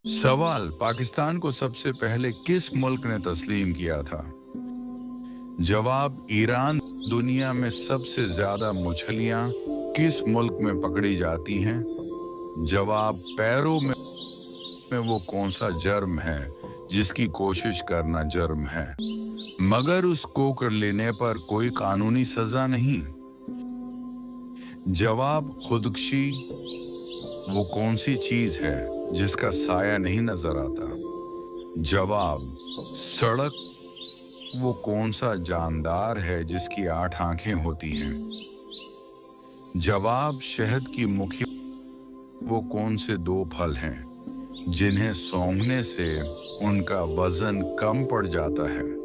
सवाल, पाकिस्तान को सबसे पहले किस मुल्क ने तस्लीम किया था? जवाब, ईरान। दुनिया में सबसे ज्यादा मछलियां किस मुल्क में पकड़ी जाती हैं? जवाब, पैरों में वो कौन सा जुर्म है जिसकी कोशिश करना जुर्म है मगर उसको कर लेने पर कोई कानूनी सजा नहीं? जवाब, खुदकुशी। वो कौन सी चीज है जिसका साया नहीं नजर आता? जवाब, सड़क। वो कौन सा जानदार है जिसकी 8 आंखें होती हैं? जवाब, शहद की मुखी। वो कौन से 2 फल हैं जिन्हें सूंघने से उनका वजन कम पड़ जाता है?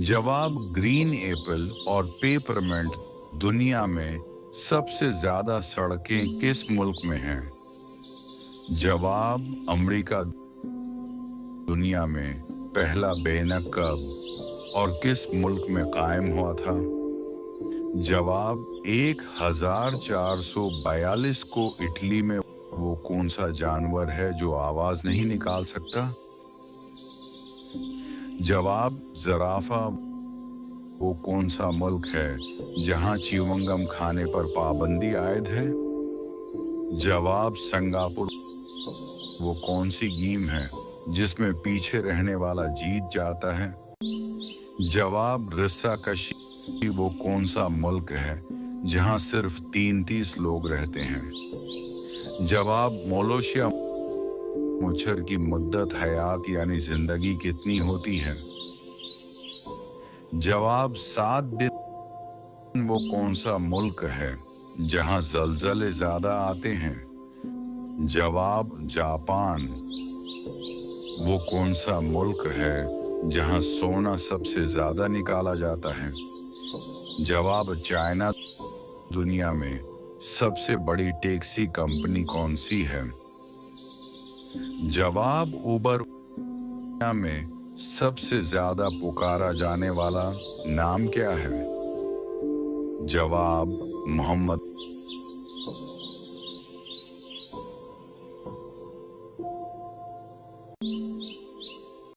जवाब, ग्रीन एप्पल और पेपरमिंट। दुनिया में सबसे ज्यादा सड़कें किस मुल्क में हैं? जवाब, अमेरिका। दुनिया में पहला बैनक कब और किस मुल्क में कायम हुआ था? जवाब, 1442 को। इटली में वो कौन सा जानवर है जो आवाज नहीं निकाल सकता? जवाब, ज़राफ़ा। वो कौन सा मुल्क है जहां च्युइंगम खाने पर पाबंदी आयद है? जवाब, सिंगापुर। वो कौन सी गेम है जिसमें पीछे रहने वाला जीत जाता है? जवाब, रस्साकशी। वो कौन सा मुल्क है जहां सिर्फ 33 लोग रहते हैं? जवाब, मलेशिया। मच्छर की मुद्दत हयात यानी जिंदगी कितनी होती है? जवाब, 7 दिन। वो कौन सा मुल्क है जहां जलजले ज्यादा आते हैं? जवाब, जापान। वो कौन सा मुल्क है जहां सोना सबसे ज्यादा निकाला जाता है? जवाब, चाइना। दुनिया में सबसे बड़ी टैक्सी कंपनी कौन सी है? जवाब, उबर। दुनिया में सबसे ज्यादा पुकारा जाने वाला नाम क्या है? जवाब, मोहम्मद।